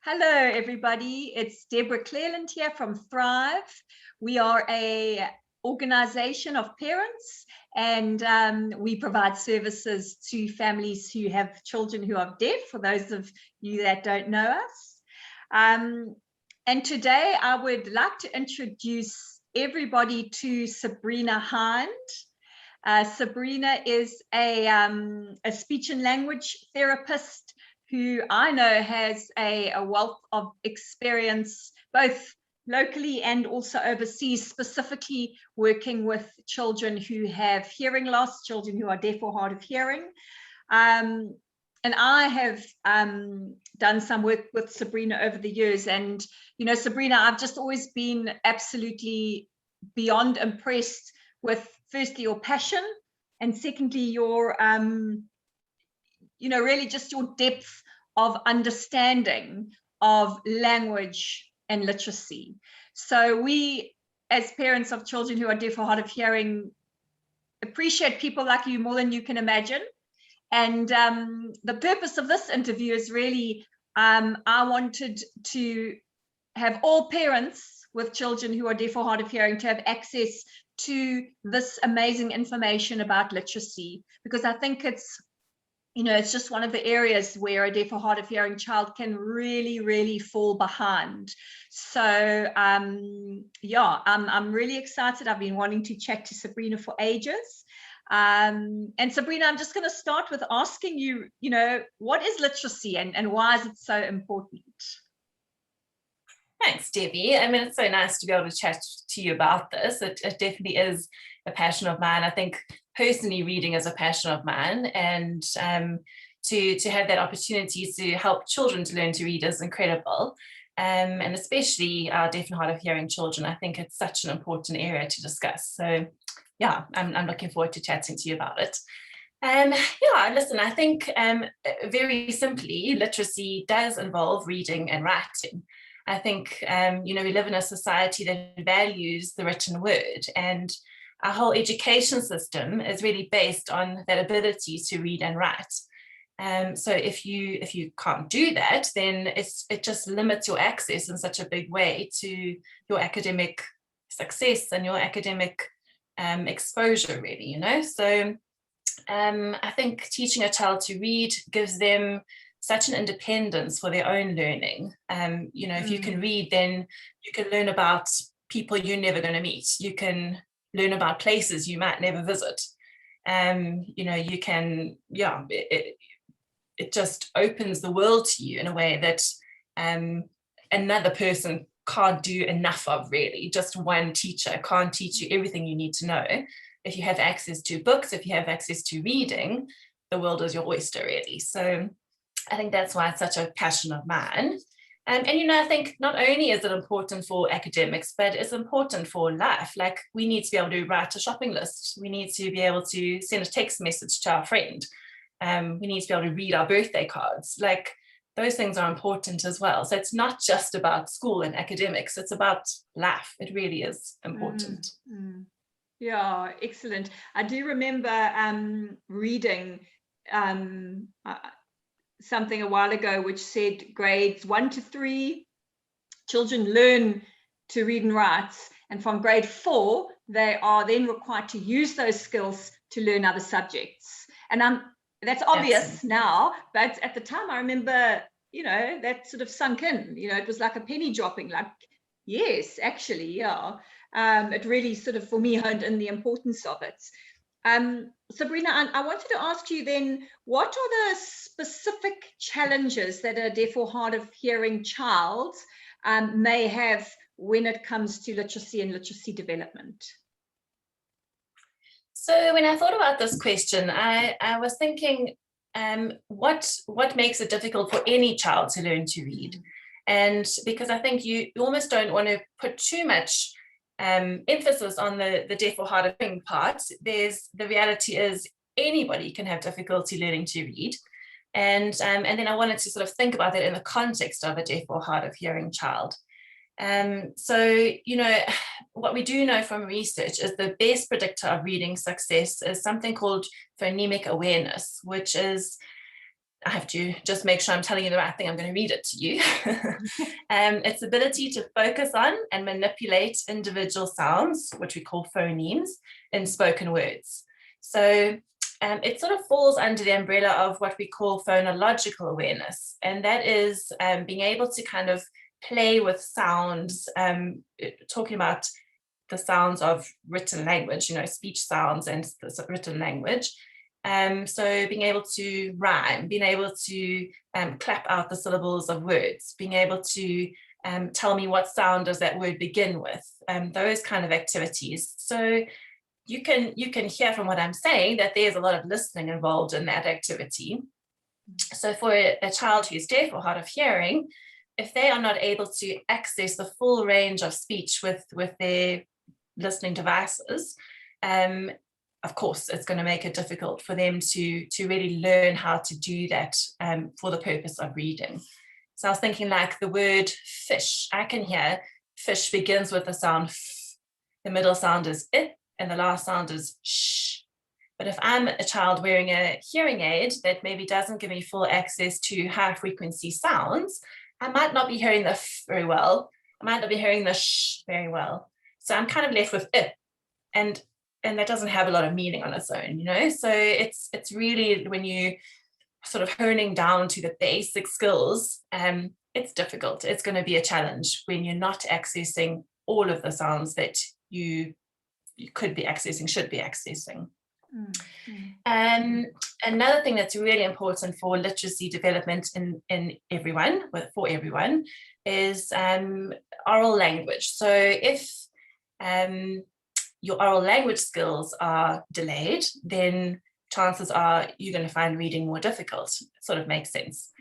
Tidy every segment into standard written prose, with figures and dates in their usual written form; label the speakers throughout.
Speaker 1: Hello, everybody. It's Deborah Clearland here from Thrive. We are a organization of parents, and we provide services to families who have children who are deaf, for those of you that don't know us. And today I would like to introduce everybody to Sabrina Hind. Sabrina is a speech and language therapist who I know has a wealth of experience, both locally and also overseas, specifically working with children who have hearing loss, children who are deaf or hard of hearing. And I have done some work with Sabrina over the years. And, you know, Sabrina, I've just always been absolutely beyond impressed with, firstly, your passion, and secondly, your really just your depth of understanding of language and literacy. So we, as parents of children who are deaf or hard of hearing, appreciate people like you more than you can imagine. And the purpose of this interview is really, I wanted to have all parents with children who are deaf or hard of hearing to have access to this amazing information about literacy, because I think it's just one of the areas where a deaf or hard of hearing child can really, really fall behind. So I'm really excited. I've been wanting to chat to Sabrina for ages. And Sabrina, I'm just going to start with asking you, what is literacy and why is it so important?
Speaker 2: Thanks, Debbie. I mean, it's so nice to be able to chat to you about this. It definitely is a passion of mine. I think personally reading is a passion of mine, and to have that opportunity to help children to learn to read is incredible. And especially our deaf and hard of hearing children, I think it's such an important area to discuss. So yeah, I'm looking forward to chatting to you about it. Listen, I think very simply, literacy does involve reading and writing. I think, we live in a society that values the written word, and our whole education system is really based on that ability to read and write. So if you can't do that, then it just limits your access in such a big way to your academic success and your academic exposure, really, So I think teaching a child to read gives them such an independence for their own learning. If you can read, then you can learn about people you're never going to meet. You can learn about places you might never visit. You can, it just opens the world to you in a way that another person can't do enough of, really. Just one teacher can't teach you everything you need to know. If you have access to books, if you have access to reading, the world is your oyster, really. So I think that's why it's such a passion of mine. I think not only is it important for academics, but it's important for life. Like, we need to be able to write a shopping list. We need to be able to send a text message to our friend. We need to be able to read our birthday cards. Like, those things are important as well. So it's not just about school and academics, it's about life. It really is important.
Speaker 1: Yeah, excellent. I do remember reading something a while ago which said grades 1 to 3 children learn to read and write, and from grade 4 they are then required to use those skills to learn other subjects. And that's obvious now, but at the time I remember that sort of sunk in. It was like a penny dropping, like, yes, actually, yeah. It really sort of, for me, honed in the importance of it. Sabrina, I wanted to ask you then, what are the specific challenges that a deaf or hard of hearing child may have when it comes to literacy and literacy development?
Speaker 2: So when I thought about this question, I was thinking, what makes it difficult for any child to learn to read? And because I think you almost don't want to put too much emphasis on the deaf or hard of hearing part. The reality is anybody can have difficulty learning to read. And then I wanted to sort of think about it in the context of a deaf or hard of hearing child. So, what we do know from research is the best predictor of reading success is something called phonemic awareness, which is I have to just make sure I'm telling you the right thing. I'm going to read it to you. Its ability to focus on and manipulate individual sounds, which we call phonemes, in spoken words. So it sort of falls under the umbrella of what we call phonological awareness. And that is being able to kind of play with sounds, talking about the sounds of written language, speech sounds and written language. So being able to rhyme, being able to clap out the syllables of words, being able to tell me what sound does that word begin with, those kind of activities. So you can hear from what I'm saying that there's a lot of listening involved in that activity. So for a child who's deaf or hard of hearing, if they are not able to access the full range of speech with their listening devices, of course, it's going to make it difficult for them to really learn how to do that for the purpose of reading. So I was thinking like the word fish. I can hear fish begins with the sound f, the middle sound is I, and the last sound is sh. But if I'm a child wearing a hearing aid that maybe doesn't give me full access to high frequency sounds, I might not be hearing the f very well. I might not be hearing the sh very well. So I'm kind of left with I, and that doesn't have a lot of meaning on its own, So it's really, when you sort of honing down to the basic skills, it's difficult. It's going to be a challenge when you're not accessing all of the sounds that you could be accessing, should be accessing. Another thing that's really important for literacy development in everyone, for everyone, is oral language. So if your oral language skills are delayed, then chances are you're going to find reading more difficult. It sort of makes sense.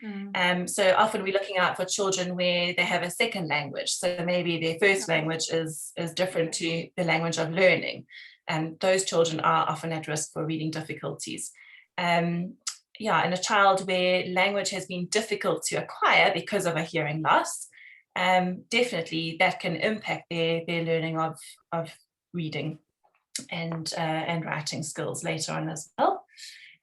Speaker 2: So often we're looking out for children where they have a second language. So maybe their first language is different to the language of learning. And those children are often at risk for reading difficulties. And a child where language has been difficult to acquire because of a hearing loss, definitely that can impact their learning of reading and writing skills later on as well.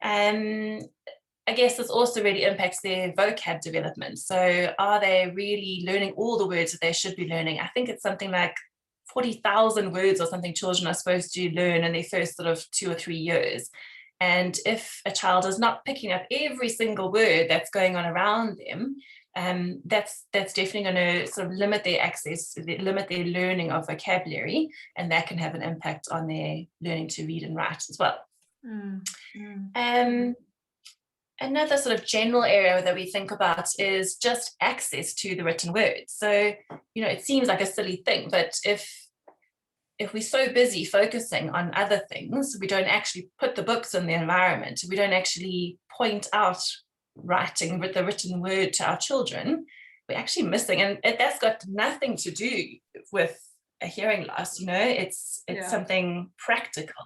Speaker 2: I guess this also really impacts their vocab development. So are they really learning all the words that they should be learning? I think it's something like 40,000 words or something children are supposed to learn in their first sort of 2 or 3 years. And if a child is not picking up every single word that's going on around them, that's definitely going to sort of limit their access, limit their learning of vocabulary, and that can have an impact on their learning to read and write as well. Another sort of general area that we think about is just access to the written words. So, it seems like a silly thing, but if we're so busy focusing on other things, we don't actually put the books in the environment, we don't actually point out writing with the written word to our children, we're actually missing. And that's got nothing to do with a hearing loss, it's something practical.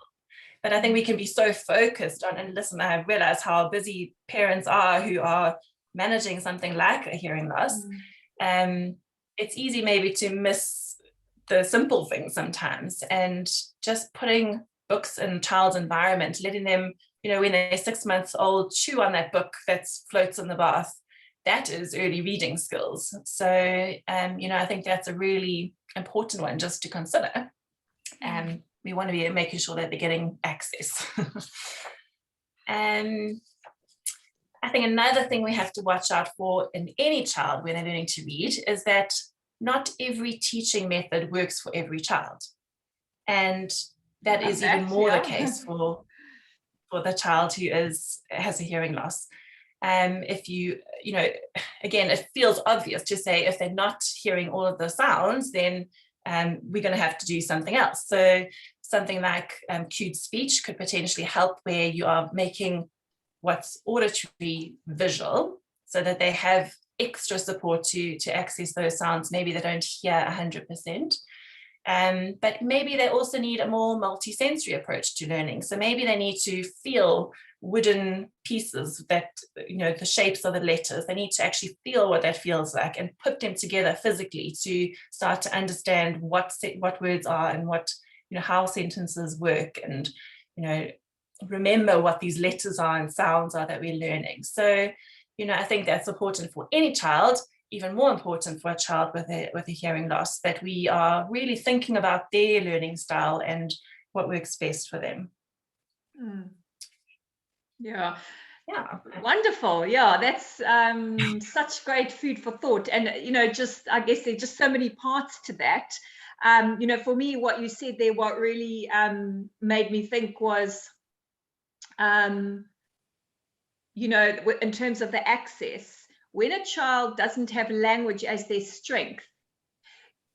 Speaker 2: But I think we can be so focused on, and listen, I realize how busy parents are who are managing something like a hearing loss. It's easy maybe to miss the simple things sometimes, and just putting books in a child's environment, letting them, when they're 6 months old, chew on that book that floats in the bath, that is early reading skills. So, I think that's a really important one just to consider. We want to be making sure that they're getting access. I think another thing we have to watch out for in any child when they're learning to read is that not every teaching method works for every child. And that is even more the case for the child who has a hearing loss. If again, it feels obvious to say if they're not hearing all of the sounds, then we're going to have to do something else. So something like cued speech could potentially help, where you are making what's auditory visual, so that they have extra support to access those sounds. Maybe they don't hear 100%. But maybe they also need a more multisensory approach to learning. So maybe they need to feel wooden pieces that, the shapes of the letters. They need to actually feel what that feels like and put them together physically to start to understand what words are and what, how sentences work, and, remember what these letters are and sounds are that we're learning. So I think that's important for any child, even more important for a child with a hearing loss, that we are really thinking about their learning style and what works best for them.
Speaker 1: Yeah.
Speaker 2: Yeah.
Speaker 1: Wonderful. Yeah, that's such great food for thought. And, just, I guess there's just so many parts to that. For me, what you said there, what really made me think was, in terms of the access, when a child doesn't have language as their strength,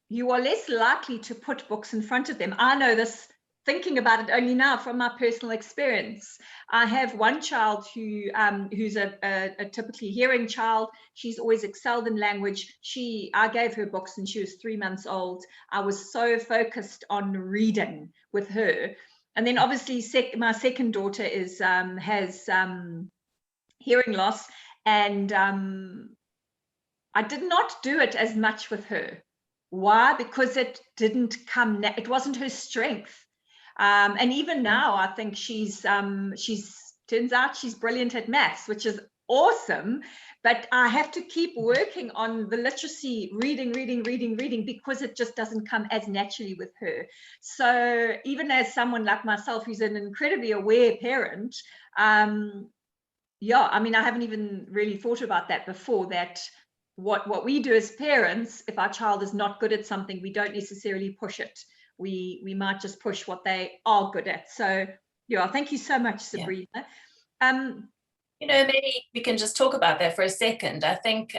Speaker 1: you are less likely to put books in front of them. I know this thinking about it only now from my personal experience. I have one child who's a typically hearing child. She's always excelled in language. I gave her books and she was 3 months old. I was so focused on reading with her. And then obviously my second daughter has hearing loss, and I did not do it as much with her. Why? Because it didn't come, it wasn't her strength. And even now, I think turns out she's brilliant at maths, which is awesome. But I have to keep working on the literacy, reading, because it just doesn't come as naturally with her. So even as someone like myself, who's an incredibly aware parent, I haven't even really thought about that before, that what we do as parents, if our child is not good at something, we don't necessarily push it. We might just push what they are good at. So thank you so much, Sabrina.
Speaker 2: Maybe we can just talk about that for a second. I think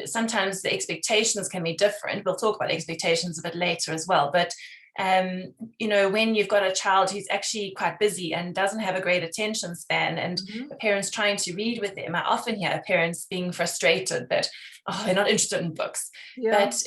Speaker 2: sometimes the expectations can be different. We'll talk about expectations a bit later as well, but when you've got a child who's actually quite busy and doesn't have a great attention span, and the parents trying to read with them, I often hear parents being frustrated that, they're not interested in books. But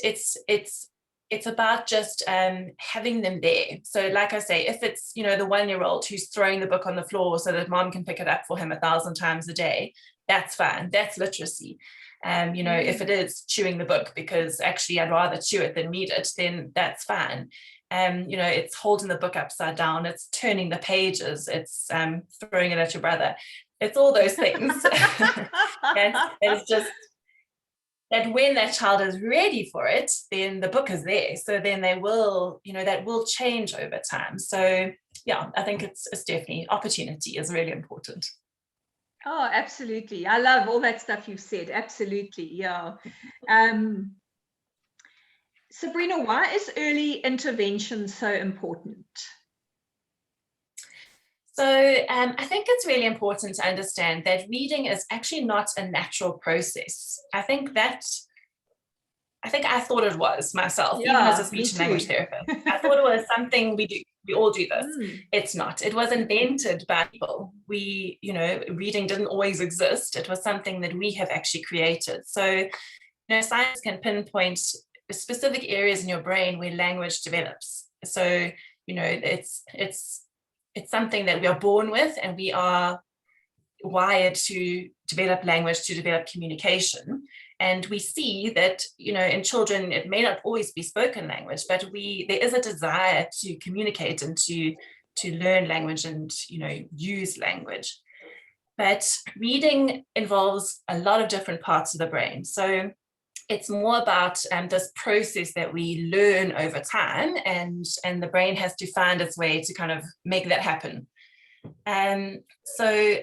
Speaker 2: it's about just having them there. So like I say, if it's, the 1-year-old who's throwing the book on the floor so that mom can pick it up for him 1,000 times a day, that's fine. That's literacy. If it is chewing the book because actually I'd rather chew it than read it, then that's fine. It's holding the book upside down, it's turning the pages, it's throwing it at your brother. It's all those things. It's just that when that child is ready for it, then the book is there. So then they will, that will change over time. So I think it's definitely, opportunity is really important.
Speaker 1: Oh, absolutely. I love all that stuff you've said. Absolutely. Yeah. Sabrina, why is early intervention so important?
Speaker 2: So I think it's really important to understand that reading is actually not a natural process. I thought it was myself, even as a speech and language therapist. I thought it was something we do. We all do this. It's not. It was invented by people. Reading didn't always exist. It was something that we have actually created. So, science can pinpoint specific areas in your brain where language develops. So, it's something that we are born with, and we are wired to develop language, to develop communication. And we see that, in children, it may not always be spoken language, but there is a desire to communicate and to learn language and, use language. But reading involves a lot of different parts of the brain. So it's more about this process that we learn over time, and the brain has to find its way to kind of make that happen. So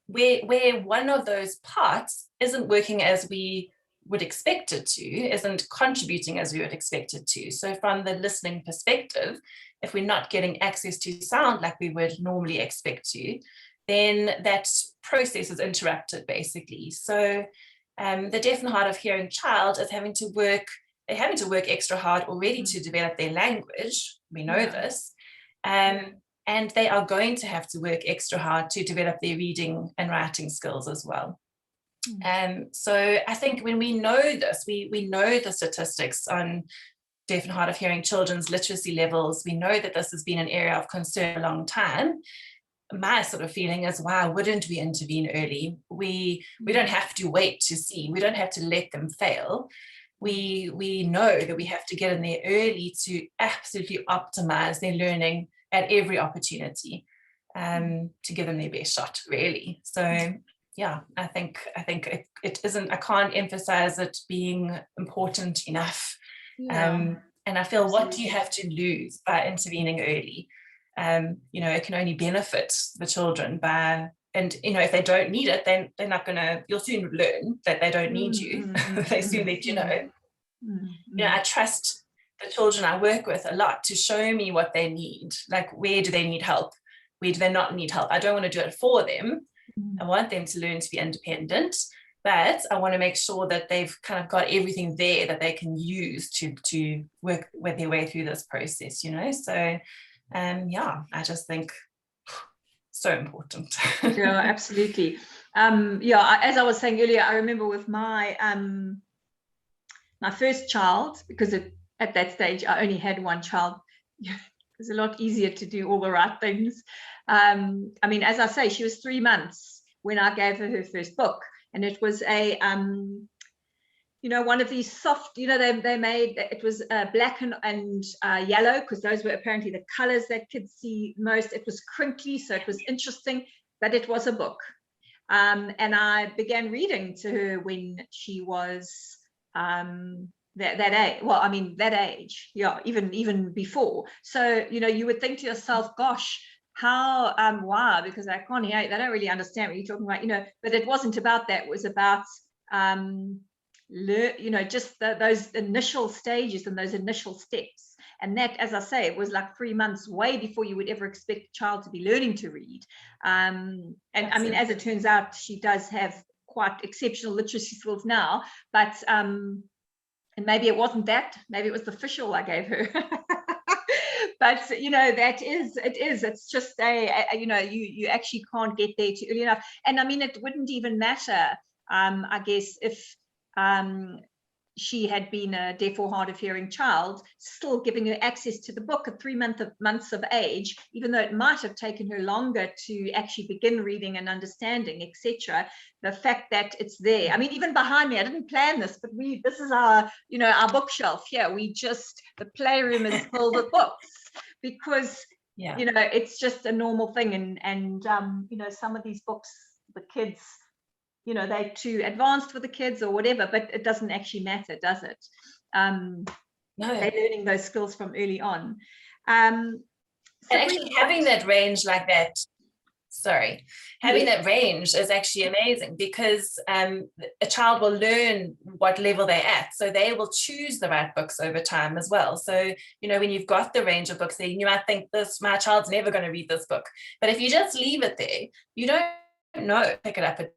Speaker 2: where one of those parts isn't working as we would expect it to, isn't contributing as we would expect it to. So from the listening perspective, if we're not getting access to sound like we would normally expect to, then that process is interrupted, basically. So the deaf and hard of hearing child is having to work extra hard already to develop their language. We know this. And they are going to have to work extra hard to develop their reading and writing skills as well. So I think when we know this, we know the statistics on deaf and hard of hearing children's literacy levels. We know that this has been an area of concern a long time. My sort of feeling is, why wouldn't we intervene early? We don't have to wait to see. We don't have to let them fail. We know that we have to get in there early to absolutely optimize their learning at every opportunity, to give them their best shot, really. So I think it isn't, I can't emphasize it being important enough. And I feel, what do you have to lose by intervening early? It can only benefit the children by, and if they don't need it, then they're not gonna, you'll soon learn that they don't need you. They soon let you know. I trust the children I work with a lot to show me what they need. Like, where do they need help? Where do they not need help? I don't want to do it for them. I want them to learn to be independent, but I want to make sure that they've kind of got everything there that they can use to work with their way through this process, So, I just think so important.
Speaker 1: Yeah, absolutely. As I was saying earlier, I remember with my my first child, because at that stage I only had one child. It was a lot easier to do all the right things. As I say, she was 3 months when I gave her first book, and it was a one of these soft, they made, it was black and yellow, because those were apparently the colors that kids see most. It was crinkly, so it was interesting, but it was a book. And I began reading to her when she was that age. Well, that age, even before. So you would think to yourself, gosh, how why? Because they don't really understand what you're talking about, but it wasn't about that. It was about just those initial stages and those initial steps. And that, as I say, it was like 3 months, way before you would ever expect a child to be learning to read. And as it turns out, she does have quite exceptional literacy skills now, but and maybe it wasn't that, maybe it was the fish oil I gave her. But it's just you actually can't get there too early enough. And it wouldn't even matter, I guess, if she had been a deaf or hard of hearing child, still giving her access to the book at 3 months of age, even though it might have taken her longer to actually begin reading and understanding, etc. The fact that it's there, even behind me, I didn't plan this, but this is our bookshelf here. The playroom is filled with books, because it's just a normal thing. And some of these books, the kids, they're too advanced for the kids or whatever, but it doesn't actually matter, does it? No. They're learning those skills from early on.
Speaker 2: And actually having that range like that, that range is actually amazing, because a child will learn what level they're at, so they will choose the right books over time as well. So when you've got the range of books there, you might think, my child's never going to read this book, but if you just leave it there, you don't know, pick it up at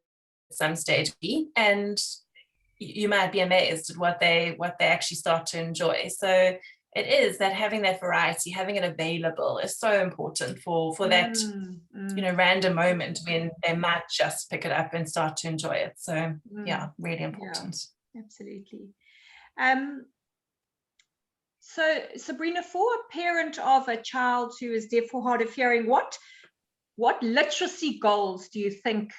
Speaker 2: some stage, and you might be amazed at what they actually start to enjoy. So it is that having that variety, having it available, is so important for that random moment when they might just pick it up and start to enjoy it. So really important.
Speaker 1: Absolutely. So Sabrina, for a parent of a child who is deaf or hard of hearing, what literacy goals do you think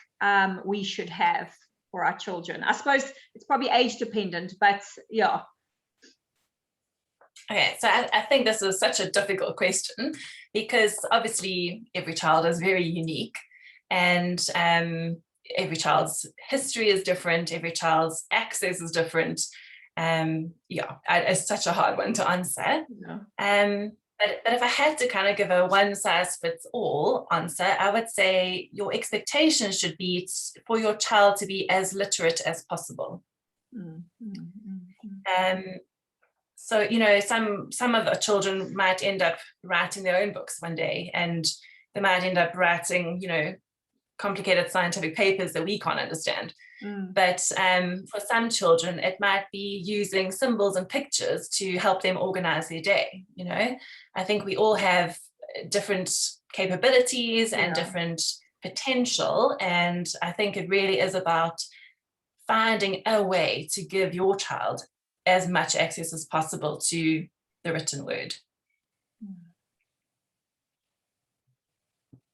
Speaker 1: we should have for our children? I suppose it's probably age dependent, but yeah.
Speaker 2: Okay, so I think this is such a difficult question, because obviously every child is very unique, and every child's history is different, every child's access is different. It's such a hard one to answer. But if I had to kind of give a one-size-fits-all answer, I would say your expectations should be for your child to be as literate as possible. So, some of the children might end up writing their own books one day, and they might end up writing, complicated scientific papers that we can't understand. But for some children, it might be using symbols and pictures to help them organize their day. I think we all have different capabilities and different potential, and I think it really is about finding a way to give your child as much access as possible to the written word.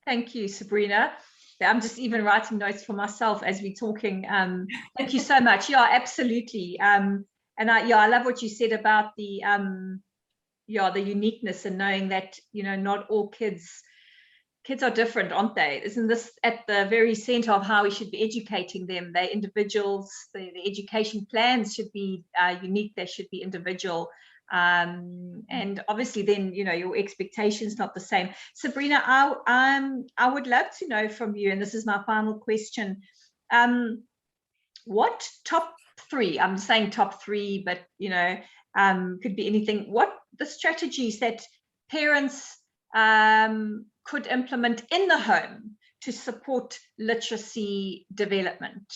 Speaker 1: Thank you, Sabrina. I'm just even writing notes for myself as we're talking. Thank you so much. Yeah, absolutely. And I love what you said about the uniqueness, and knowing that not all kids Kids are different, aren't they? Isn't this at the very center of how we should be educating them? They're individuals. The education plans should be unique. They should be individual. And obviously then, your expectations not the same. Sabrina, I would love to know from you, and this is my final question, what top three, I'm saying top three, but could be anything, what the strategies that parents could implement in the home to support literacy development?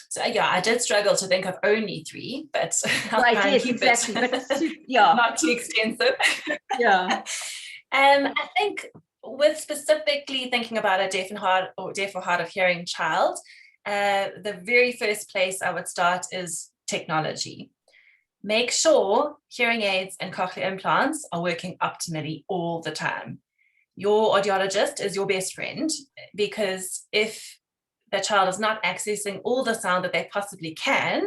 Speaker 2: So yeah, I did struggle to think of only three, but I'll
Speaker 1: right,
Speaker 2: try and
Speaker 1: yes,
Speaker 2: keep
Speaker 1: exactly.
Speaker 2: it
Speaker 1: But yeah,
Speaker 2: not too extensive.
Speaker 1: Yeah.
Speaker 2: I think with specifically thinking about a deaf or hard of hearing child, the very first place I would start is technology. Make sure hearing aids and cochlear implants are working optimally all the time. Your audiologist is your best friend, because if the child is not accessing all the sound that they possibly can,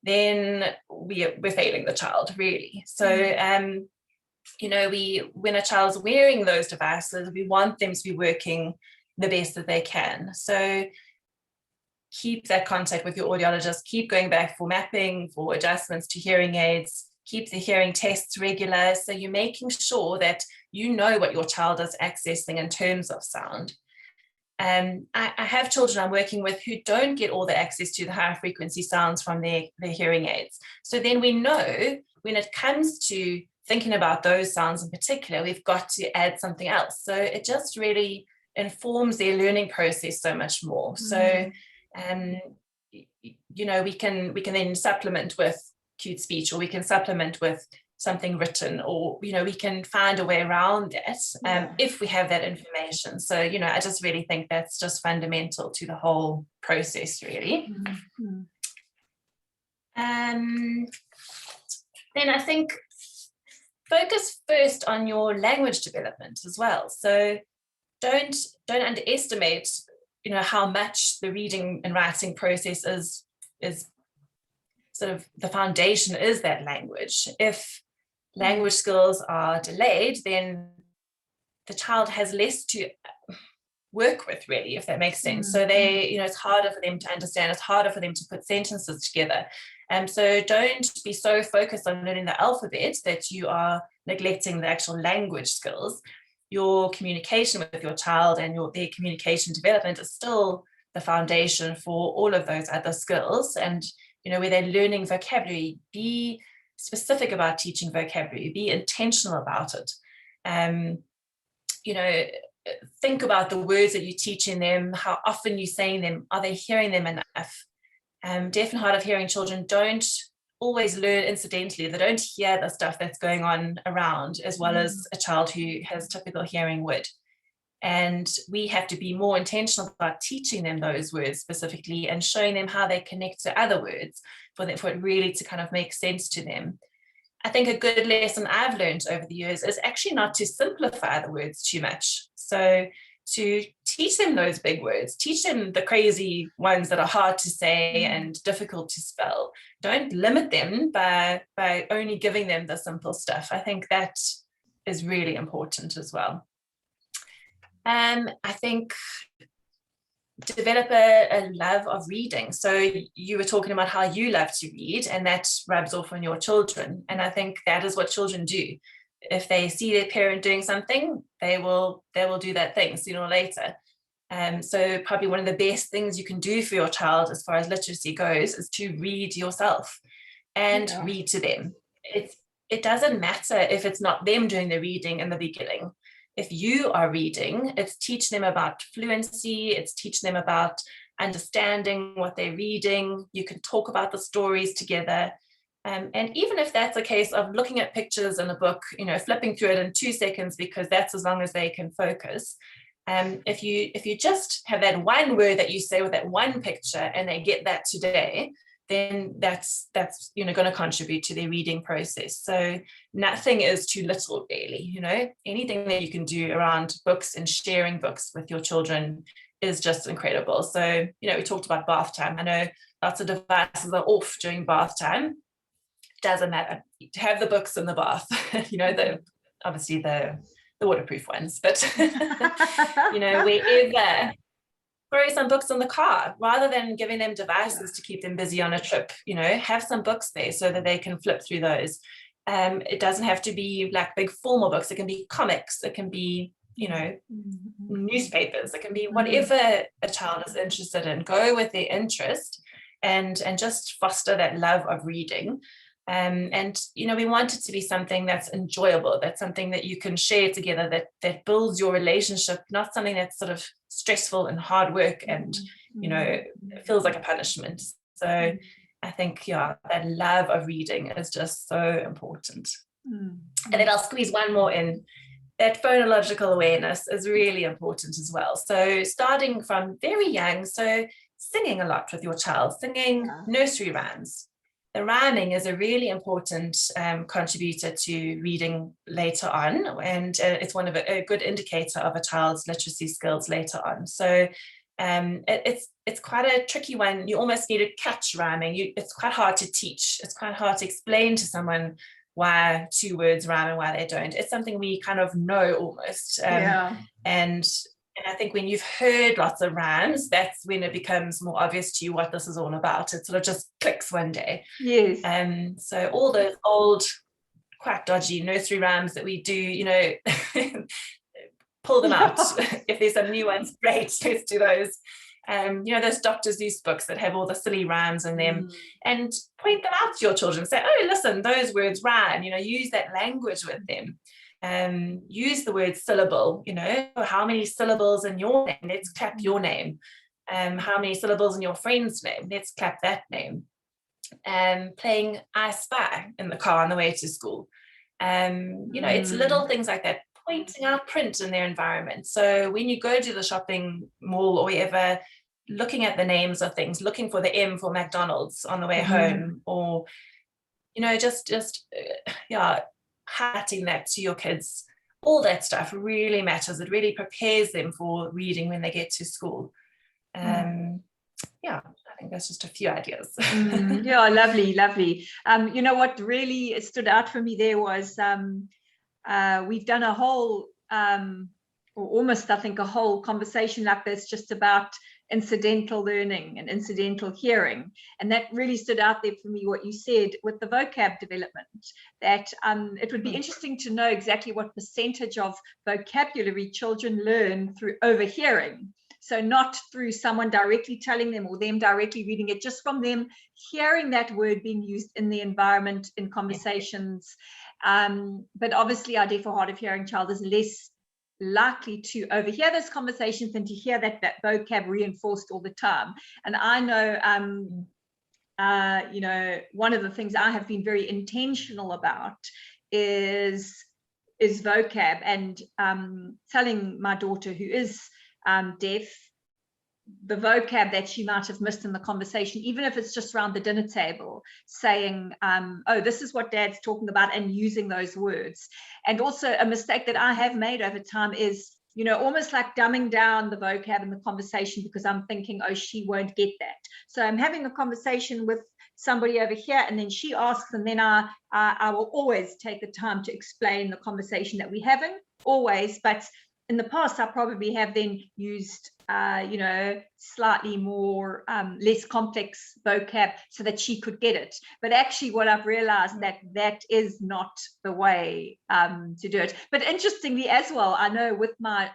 Speaker 2: then we're failing the child, really. So, when a child's wearing those devices, we want them to be working the best that they can. So keep that contact with your audiologist, keep going back for mapping, for adjustments to hearing aids, keep the hearing tests regular. So you're making sure that you know what your child is accessing in terms of sound. I have children I'm working with who don't get all the access to the high frequency sounds from their hearing aids. So then we know when it comes to thinking about those sounds in particular, we've got to add something else. So it just really informs their learning process so much more. So we can then supplement with cute speech, or we can supplement with something written, or we can find a way around that if we have that information. So I just really think that's just fundamental to the whole process, really. Then I think focus first on your language development as well. So don't underestimate how much the reading and writing process is sort of the foundation is that language. If language skills are delayed, then the child has less to work with, really, if that makes sense. So it's harder for them to understand, it's harder for them to put sentences together. So don't be so focused on learning the alphabet that you are neglecting the actual language skills. Your communication with your child and their communication development is still the foundation for all of those other skills. And where they're learning vocabulary, be specific about teaching vocabulary, be intentional about it. Think about the words that you're teaching them, how often you're saying them, are they hearing them enough? Deaf and hard of hearing children don't always learn incidentally. They don't hear the stuff that's going on around as well as a child who has typical hearing would. And we have to be more intentional about teaching them those words specifically and showing them how they connect to other words for it really to kind of make sense to them. I think a good lesson I've learned over the years is actually not to simplify the words too much. So to teach them those big words, teach them the crazy ones that are hard to say and difficult to spell. Don't limit them by only giving them the simple stuff. I think that is really important as well. I think develop a love of reading. So you were talking about how you love to read, and that rubs off on your children. And I think that is what children do. If they see their parent doing something, they will do that thing sooner or later. So probably one of the best things you can do for your child as far as literacy goes is to read yourself and read to them. It doesn't matter if it's not them doing the reading in the beginning. If you are reading, it's teaching them about fluency, it's teaching them about understanding what they're reading. You can talk about the stories together. And even if that's a case of looking at pictures in a book, flipping through it in 2 seconds because that's as long as they can focus. If you just have that one word that you say with that one picture and they get that today, then that's going to contribute to their reading process. So nothing is too little, really. Anything that you can do around books and sharing books with your children is just incredible. So we talked about bath time. I know lots of devices are off during bath time. Doesn't matter. Have the books in the bath. Obviously the the waterproof ones, but wherever, throw some books in the car rather than giving them devices to keep them busy on a trip. Have some books there so that they can flip through those. It doesn't have to be like big formal books. It can be comics. It can be, newspapers. It can be whatever a child is interested in. Go with their interest and just foster that love of reading. We want it to be something that's enjoyable, that's something that you can share together, that builds your relationship, not something that's sort of stressful and hard work and, feels like a punishment. So I think, that love of reading is just so important. And then I'll squeeze one more in. That phonological awareness is really important as well. So starting from very young, so singing a lot with your child, singing nursery rhymes. The rhyming is a really important contributor to reading later on, and it's one of a good indicator of a child's literacy skills later on. So it's quite a tricky one. You almost need to catch rhyming. It's quite hard to teach. It's quite hard to explain to someone why two words rhyme and why they don't. It's something we kind of know almost. And I think when you've heard lots of rhymes, that's when it becomes more obvious to you what this is all about. It sort of just clicks one day.
Speaker 1: Yes.
Speaker 2: So all those old, quite dodgy nursery rhymes that we do, pull them out. If there's some new ones, great, let's do those. Those Dr. Seuss books that have all the silly rhymes in them, and point them out to your children. Say, oh, listen, those words rhyme. Use that language with them. Use the word syllable. How many syllables in your name? Let's clap your name. How many syllables in your friend's name? Let's clap that name. Playing I Spy in the car on the way to school. It's little things like that, pointing out print in their environment. So when you go to the shopping mall or wherever, looking at the names of things, looking for the M for McDonald's on the way home, or just highlighting that to your kids, all that stuff really matters. It really prepares them for reading when they get to school. I think that's just a few ideas.
Speaker 1: Lovely. What really stood out for me there was we've done a whole or almost I think a whole conversation like this just about incidental learning and incidental hearing, and that really stood out there for me what you said with the vocab development, that it would be interesting to know exactly what percentage of vocabulary children learn through overhearing. So not through someone directly telling them or them directly reading it, just from them hearing that word being used in the environment, in conversations. But obviously our deaf or hard of hearing child is less likely to overhear those conversations than to hear that vocab reinforced all the time. And I know, one of the things I have been very intentional about is vocab, and telling my daughter who is deaf the vocab that she might have missed in the conversation, even if it's just around the dinner table, saying, oh, this is what Dad's talking about, and using those words. And also a mistake that I have made over time is, almost like dumbing down the vocab in the conversation because I'm thinking, oh, she won't get that. So I'm having a conversation with somebody over here, and then she asks, and then I will always take the time to explain the conversation that we're having, always. But in the past, I probably have then used, slightly more, less complex vocab so that she could get it. But actually what I've realized that is not the way to do it. But interestingly as well, I know with my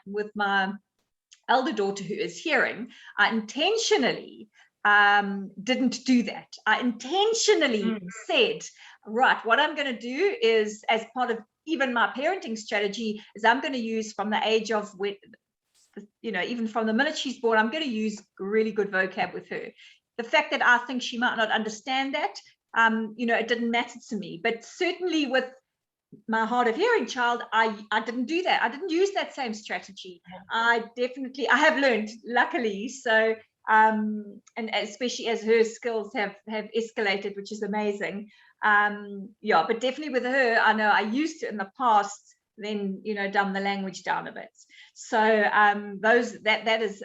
Speaker 1: elder daughter who is hearing, I intentionally didn't do that. I intentionally said, right, what I'm going to do is, as part of even my parenting strategy, is I'm going to use from the age of, even from the minute she's born, I'm going to use really good vocab with her. The fact that I think she might not understand that, it didn't matter to me. But certainly with my hard of hearing child, I didn't do that. I didn't use that same strategy. I have learned, luckily. So, and especially as her skills have escalated, which is amazing. But definitely with her, I know I used it in the past, then dumb the language down a bit. So that is,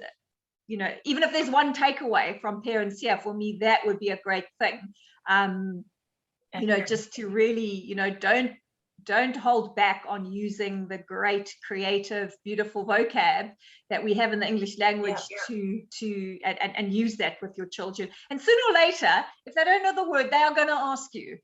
Speaker 1: even if there's one takeaway from parents here, for me that would be a great thing. Just to really, don't hold back on using the great, creative, beautiful vocab that we have in the English language and use that with your children. And sooner or later, if they don't know the word, they are going to ask you.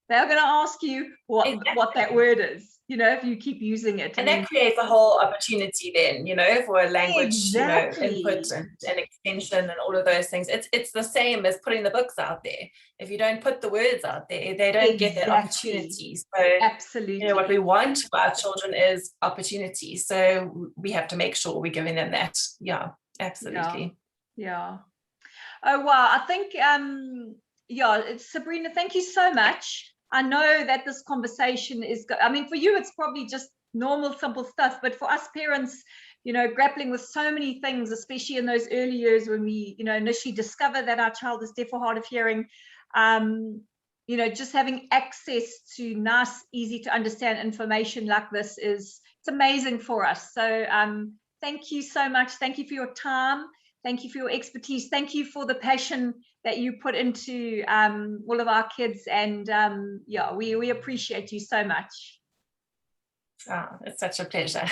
Speaker 1: They're going to ask you what that word is, you know, if you keep using it.
Speaker 2: And that creates a whole opportunity then, you know, for a language, you know, input and extension and all of those things. It's the same as putting the books out there. If you don't put the words out there, they don't get that opportunity. So
Speaker 1: absolutely,
Speaker 2: you know, what we want for our children is opportunity. So we have to make sure we're giving them that. Yeah, absolutely.
Speaker 1: Yeah. Oh, wow. I think, Sabrina, thank you so much. I know that this conversation is, I mean, for you, it's probably just normal, simple stuff, but for us parents, you know, grappling with so many things, especially in those early years when we, you know, initially discover that our child is deaf or hard of hearing, you know, just having access to nice, easy to understand information like this it's amazing for us. So thank you so much. Thank you for your time. Thank you for your expertise. Thank you for the passion that you put into all of our kids. And we appreciate you so much.
Speaker 2: Oh, it's such a pleasure.